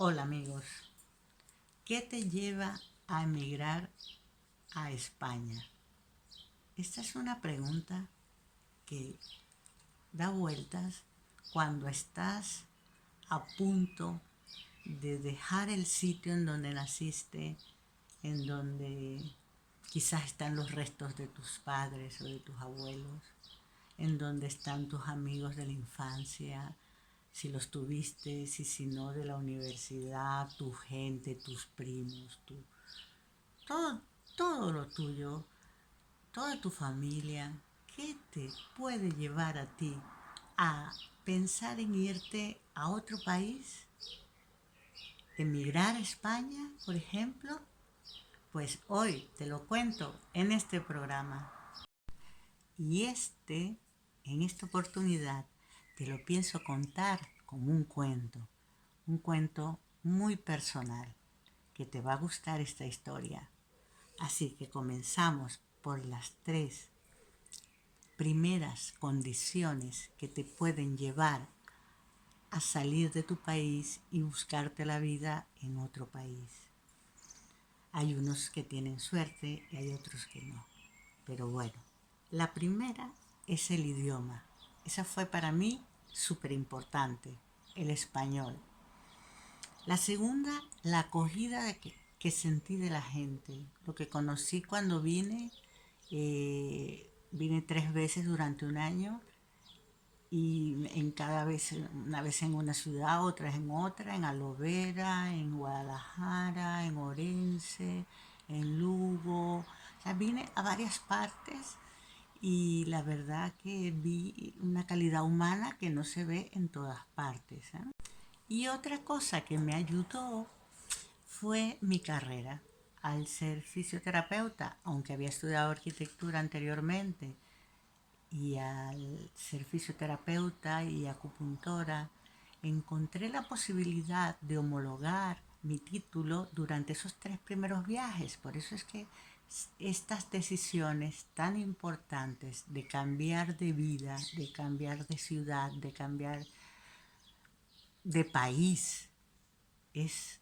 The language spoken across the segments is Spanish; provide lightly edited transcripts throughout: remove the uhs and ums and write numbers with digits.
Hola amigos, ¿qué te lleva a emigrar a España? Esta es una pregunta que da vueltas cuando estás a punto de dejar el sitio en donde naciste, en donde quizás están los restos de tus padres o de tus abuelos, en donde están tus amigos de la infancia, si los tuviste, si no, de la universidad, tu gente, tus primos, todo, todo lo tuyo, toda tu familia. ¿Qué te puede llevar a ti a pensar en irte a otro país? ¿Emigrar a España, por ejemplo? Pues hoy te lo cuento en este programa. Y en esta oportunidad, te lo pienso contar como un cuento muy personal, que te va a gustar esta historia. Así que comenzamos por las tres primeras condiciones que te pueden llevar a salir de tu país y buscarte la vida en otro país. Hay unos que tienen suerte y hay otros que no. Pero bueno, la primera es el idioma. Esa fue para mí súper importante, el español. La segunda, la acogida que sentí de la gente, lo que conocí cuando vine. Vine 3 veces durante un año y en cada vez, una vez en una ciudad, otra en otra, en Alovera, en Guadalajara, en Orense, en Lugo. O sea, vine a varias partes y la verdad que vi una calidad humana que no se ve en todas partes, ¿eh? Y otra cosa que me ayudó fue mi carrera. Al ser fisioterapeuta, aunque había estudiado arquitectura anteriormente, y al ser fisioterapeuta y acupuntora, encontré la posibilidad de homologar mi título durante esos 3 primeros viajes. Por eso es que estas decisiones tan importantes de cambiar de vida, de cambiar de ciudad, de cambiar de país, es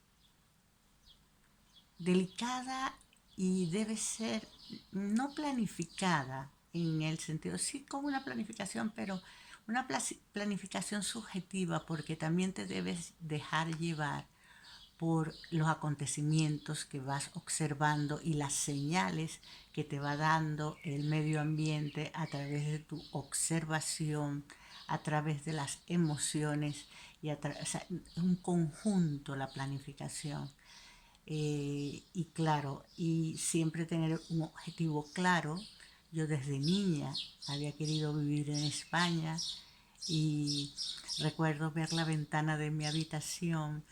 delicada y debe ser no planificada en el sentido, sí como una planificación, pero una planificación subjetiva, porque también te debes dejar llevar por los acontecimientos que vas observando y las señales que te va dando el medio ambiente a través de tu observación, a través de las emociones y o sea, un conjunto la planificación. Y claro, y siempre tener un objetivo claro. Yo desde niña había querido vivir en España y recuerdo ver la ventana de mi habitación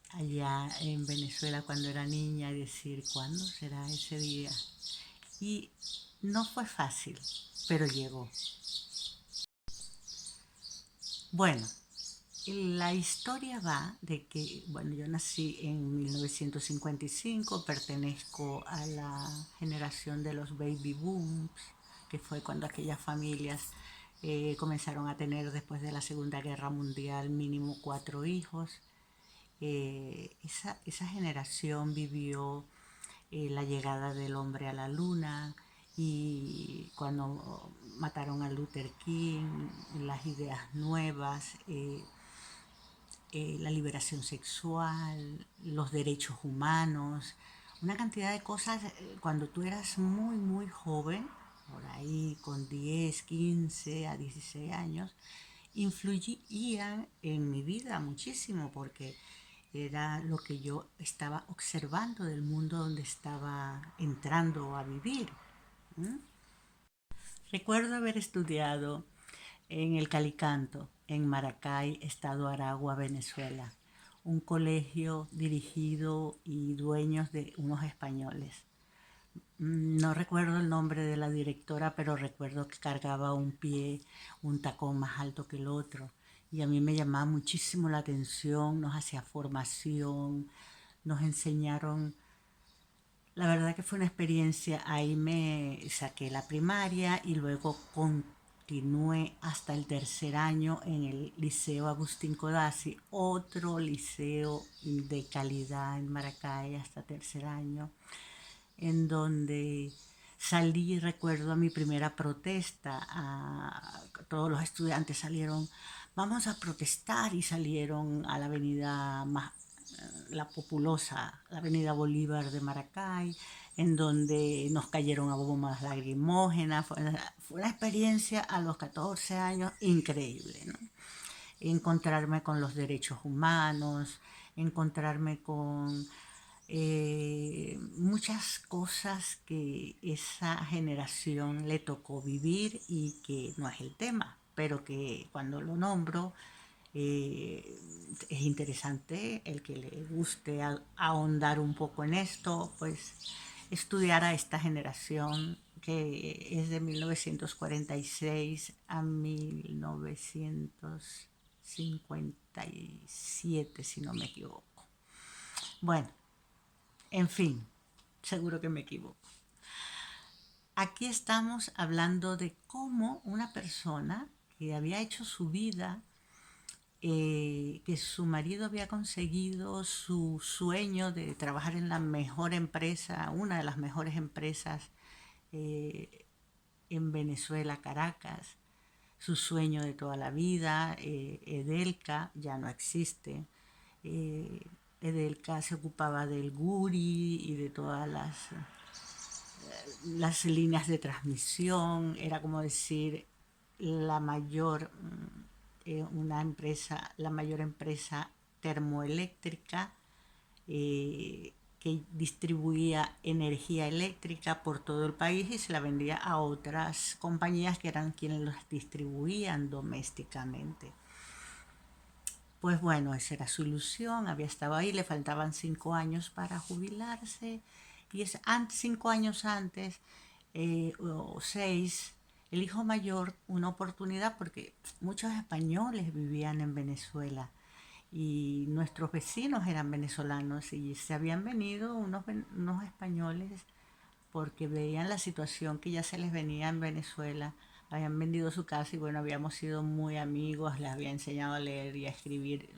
allá en Venezuela cuando era niña y decir, ¿cuándo será ese día? Y no fue fácil, pero llegó. Bueno, la historia va de que, bueno, yo nací en 1955, pertenezco a la generación de los baby booms, que fue cuando aquellas familias comenzaron a tener después de la Segunda Guerra Mundial mínimo 4 hijos. Esa generación vivió la llegada del hombre a la luna y cuando mataron a Luther King, las ideas nuevas, la liberación sexual, los derechos humanos, una cantidad de cosas cuando tú eras muy, muy joven, por ahí con 10 15 a 16 años, influían en mi vida muchísimo porque era lo que yo estaba observando del mundo donde estaba entrando a vivir. ¿Mm? Recuerdo haber estudiado en el Calicanto, en Maracay, estado Aragua, Venezuela, un colegio dirigido y dueños de unos españoles. No recuerdo el nombre de la directora, pero recuerdo que cargaba un pie, un tacón más alto que el otro. Y a mí me llamaba muchísimo la atención, nos hacía formación, nos enseñaron. La verdad que fue una experiencia, ahí me saqué la primaria y luego continué hasta el tercer año en el Liceo Agustín Codazzi, otro liceo de calidad en Maracay hasta tercer año, en donde salí, recuerdo, a mi primera protesta. Todos los estudiantes salieron, vamos a protestar, y salieron a la avenida más, la populosa, la avenida Bolívar de Maracay, en donde nos cayeron a bombas lacrimógenas. Fue una experiencia a los 14 años increíble, ¿no? Encontrarme con los derechos humanos, encontrarme con muchas cosas que esa generación le tocó vivir y que no es el tema, pero que cuando lo nombro es interesante. El que le guste ahondar un poco en esto, pues estudiar a esta generación que es de 1946 a 1957, si no me equivoco. Bueno, en fin, seguro que me equivoco. Aquí estamos hablando de cómo una persona que había hecho su vida, que su marido había conseguido su sueño de trabajar en la mejor empresa, una de las mejores empresas en Venezuela, Caracas, su sueño de toda la vida. Edelca ya no existe. Edelca se ocupaba del Guri y de todas las líneas de transmisión. Era como decir la mayor, una empresa, la mayor empresa termoeléctrica, que distribuía energía eléctrica por todo el país y se la vendía a otras compañías que eran quienes los distribuían domésticamente. Pues bueno, esa era su ilusión, había estado ahí, le faltaban 5 años para jubilarse, y 5 años antes, o 6, el hijo mayor, una oportunidad, porque muchos españoles vivían en Venezuela y nuestros vecinos eran venezolanos, y se habían venido unos españoles porque veían la situación que ya se les venía en Venezuela. Habían vendido su casa y bueno, habíamos sido muy amigos, les había enseñado a leer y a escribir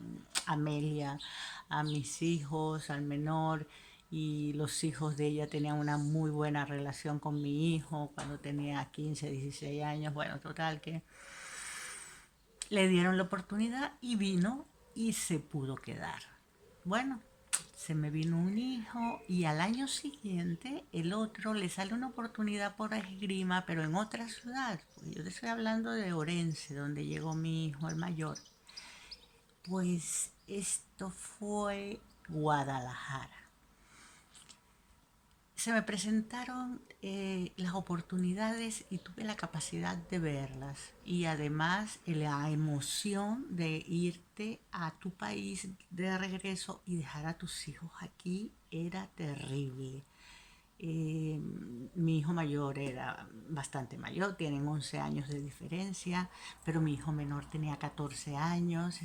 a Amelia, a mis hijos, al menor, y los hijos de ella tenían una muy buena relación con mi hijo cuando tenía 15, 16 años. Bueno, total que le dieron la oportunidad y vino y se pudo quedar. Bueno, se me vino un hijo y al año siguiente el otro le sale una oportunidad por esgrima, pero en otra ciudad. Pues yo te estoy hablando de Orense, donde llegó mi hijo, el mayor. Pues esto fue Guadalajara. Se me presentaron las oportunidades y tuve la capacidad de verlas, y además la emoción de irte a tu país de regreso y dejar a tus hijos aquí era terrible. Mi hijo mayor era bastante mayor, tienen 11 años de diferencia, pero mi hijo menor tenía 14 años.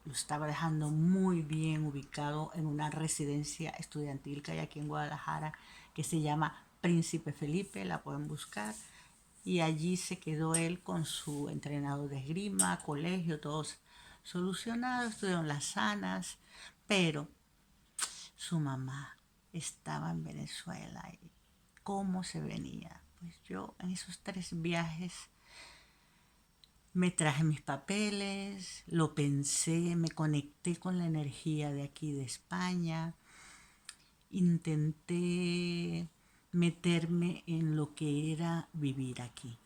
Lo estaba dejando muy bien ubicado en una residencia estudiantil que hay aquí en Guadalajara, que se llama Príncipe Felipe, la pueden buscar. Y allí se quedó él con su entrenador de esgrima, colegio, todos solucionados, estudiaron las sanas, pero su mamá estaba en Venezuela. ¿Y cómo se venía? Pues yo en esos 3 viajes me traje mis papeles, lo pensé, me conecté con la energía de aquí de España, intenté meterme en lo que era vivir aquí.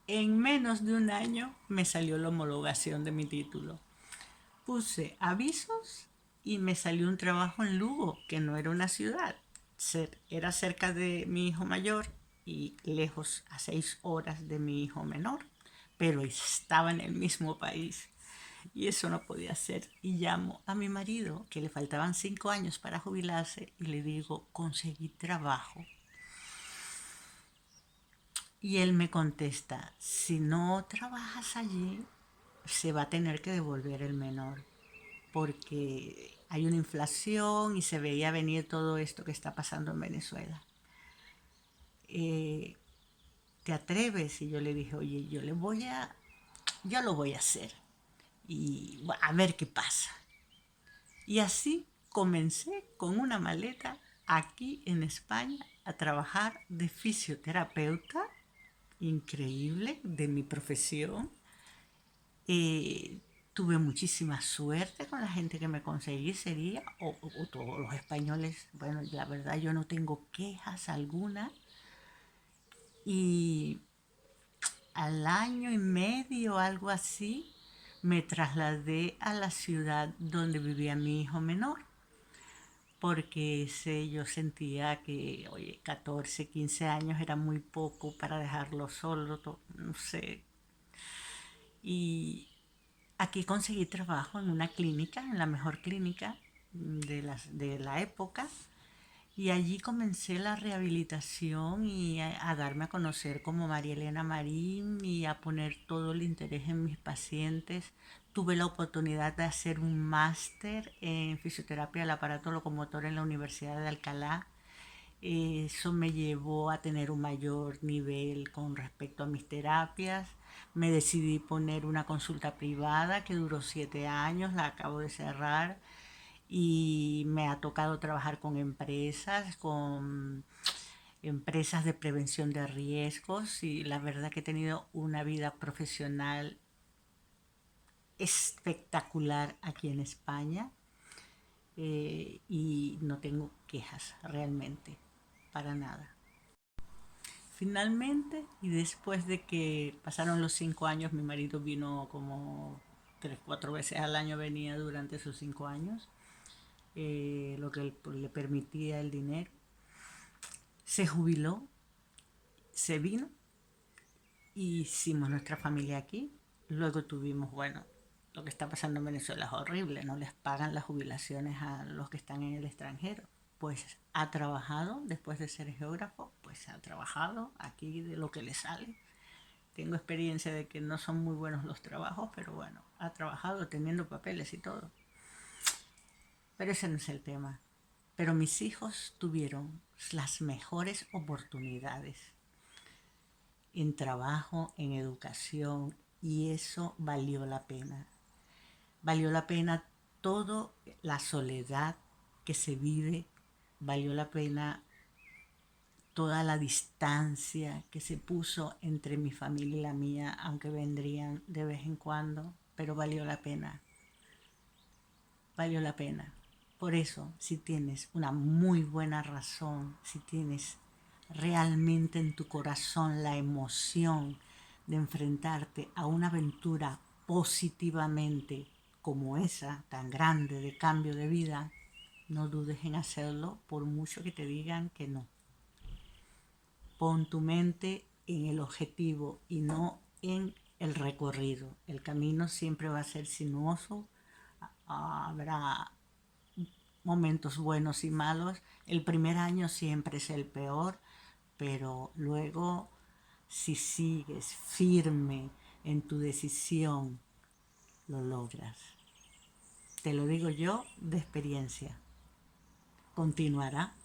En menos de un año me salió la homologación de mi título. Puse avisos y me salió un trabajo en Lugo, que no era una ciudad. Era cerca de mi hijo mayor y lejos, a 6 horas de mi hijo menor, pero estaba en el mismo país. Y eso no podía ser. Y llamo a mi marido, que le faltaban 5 años para jubilarse, y le digo, conseguí trabajo. Y él me contesta, si no trabajas allí, se va a tener que devolver el menor, porque hay una inflación y se veía venir todo esto que está pasando en Venezuela. ¿te atreves? Y yo le dije, oye, yo lo voy a hacer y a ver qué pasa. Y así comencé con una maleta aquí en España a trabajar de fisioterapeuta, increíble, de mi profesión. Eh, Tuve muchísima suerte con la gente que me conseguí, sería, o todos los españoles. Bueno, la verdad yo no tengo quejas alguna. Y al año y medio, algo así, me trasladé a la ciudad donde vivía mi hijo menor, porque yo sentía que, oye, 14, 15 años era muy poco para dejarlo solo, no sé. Y aquí conseguí trabajo en una clínica, en la mejor clínica de la época, y allí comencé la rehabilitación y a darme a conocer como María Elena Marín y a poner todo el interés en mis pacientes. Tuve la oportunidad de hacer un máster en fisioterapia del aparato locomotor en la Universidad de Alcalá. Eso me llevó a tener un mayor nivel con respecto a mis terapias. Me decidí poner una consulta privada que duró 7 años, la acabo de cerrar, y me ha tocado trabajar con empresas de prevención de riesgos, y la verdad que he tenido una vida profesional espectacular aquí en España, y no tengo quejas realmente, para nada. Finalmente, y después de que pasaron los 5 años, mi marido vino como 3, 4 veces al año, venía durante esos 5 años, lo que le permitía el dinero. Se jubiló, se vino y hicimos nuestra familia aquí. Luego tuvimos, bueno, lo que está pasando en Venezuela es horrible, no les pagan las jubilaciones a los que están en el extranjero. Pues ha trabajado, después de ser geógrafo, pues ha trabajado aquí de lo que le sale. Tengo experiencia de que no son muy buenos los trabajos, pero bueno, ha trabajado teniendo papeles y todo. Pero ese no es el tema. Pero mis hijos tuvieron las mejores oportunidades en trabajo, en educación, y eso valió la pena. Valió la pena toda la soledad que se vive, valió la pena toda la distancia que se puso entre mi familia y la mía, aunque vendrían de vez en cuando, pero valió la pena, valió la pena. Por eso, si tienes una muy buena razón, si tienes realmente en tu corazón la emoción de enfrentarte a una aventura positivamente como esa, tan grande de cambio de vida, no dudes en hacerlo por mucho que te digan que no. Pon tu mente en el objetivo y no en el recorrido. El camino siempre va a ser sinuoso, habrá momentos buenos y malos. El primer año siempre es el peor, pero luego, si sigues firme en tu decisión, lo logras. Te lo digo yo de experiencia. Continuará.